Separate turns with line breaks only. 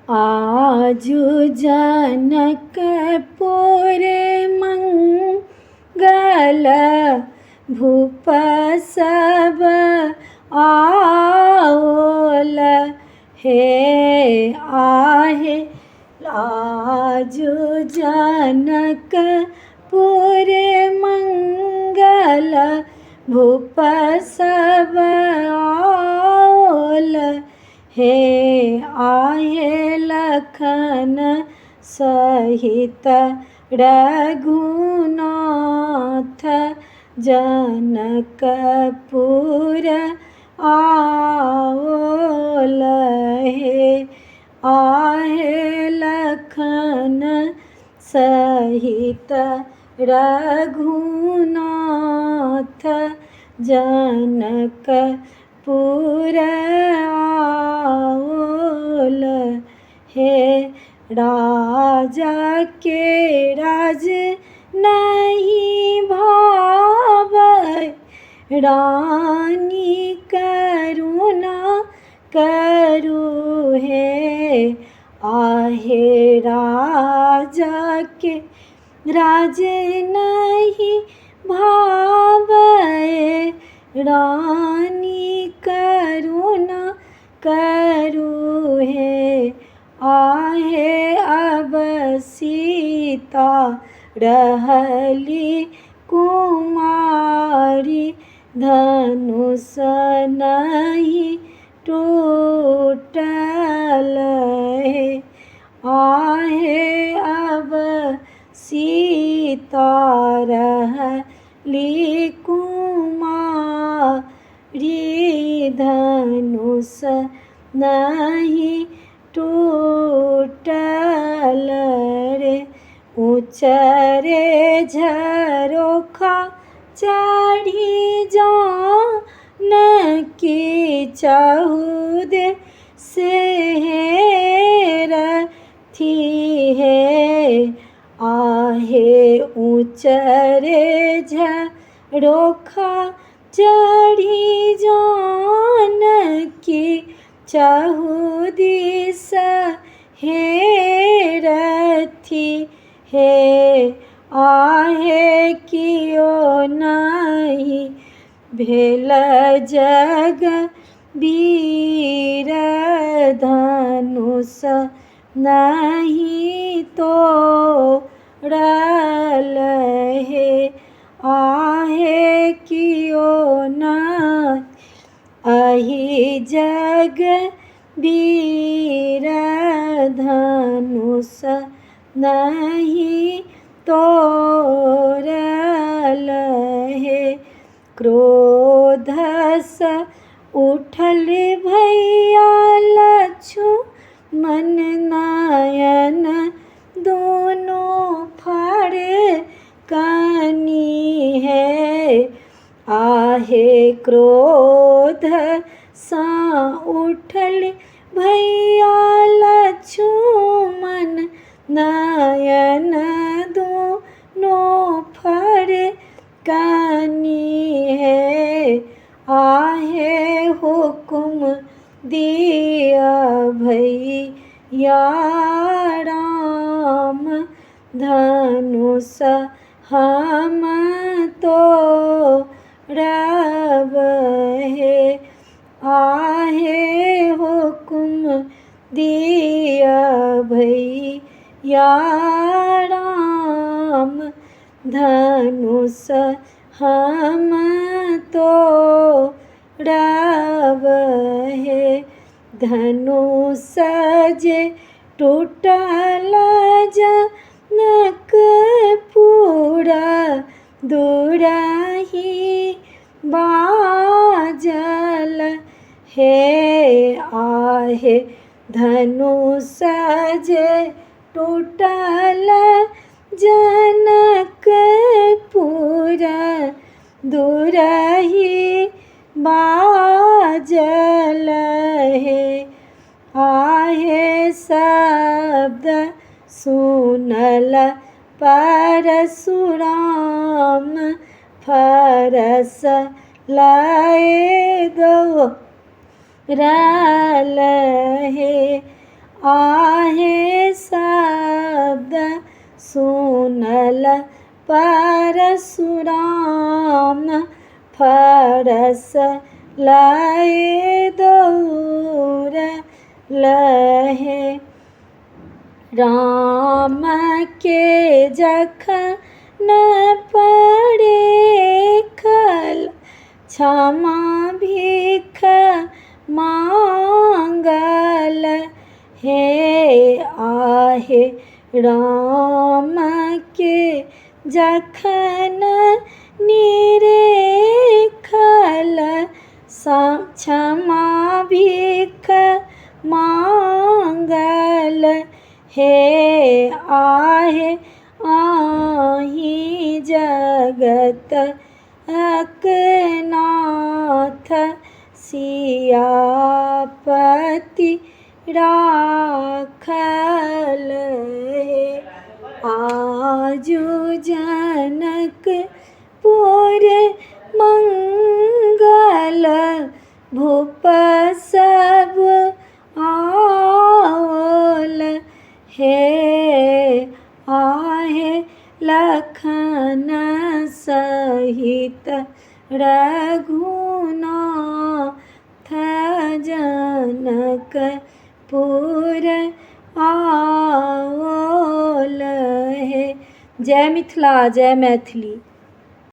आजु जनकपुर मंगल भूप सब आओल हे आहे। आजु जनकपुर मंगल भूप सब आओल हे आहे। लखन सहित रघुनाथ जनकपुर आओल हे आहे। लखन सहित रघुनाथ जनकपुर आओल हे। राजा के राज नहीं भावै, रानी करुणा करु हे आहे। राजा के राज नहीं भावै, रानी करुणा करु हे आहे। अब सीता रहली कुमारी, धनुष नहीं टूटल हे आहे। अब सीता रहली कुमारी, धनुष नहीं टूटल रे। ऊँचरे झरोखा चढ़ी जानकी, चहुदे सेरथी है आहे। ऊँचरे झरोखा चढ़ी जानकी, चहुदिस हेरथी हे आहे। कियो नहीं भेल जग वीर, धनुष नहीं तोड़ल हे आहे। कियो नहीं अहि जग वीर, धनुष नहीं तोड़ल हे। क्रोध स उठल भैया लक्ष्मण नयन, दोनों फड़कनी है आहे। क्रोध सा उठल भैया लक्ष्मण नयन, दोनों फड़कनी है आहे। हुकुम दिया भैया राम, धनुष हम तोड़ब हे आहे। हुकुम दिया भैया राम, धनुष हम तोड़ब हे। धनुष जे टूटल जनकपुर, दूरहि बाजल हे आहे। धनुष जे टूटल जनकपुर, दूरहि बाजल हे आहे। शब्द सुनल परशुराम, फरस लाए दो रल हे आ रस लाए दौर लहे। राम के जखन पड़े खल क्षमा भीख मांगल हे। आहे राम के जखन निरेखल क्षमा भीख मांगल हे। आहे आही जगत एकनाथ सियापति राखल हे। आजु जनकपुर मंगल भूप सब आओल हे। आहे लखन सहित रघुनाथ जनकपुर आओल हे। जय मिथिला, जय मैथिली।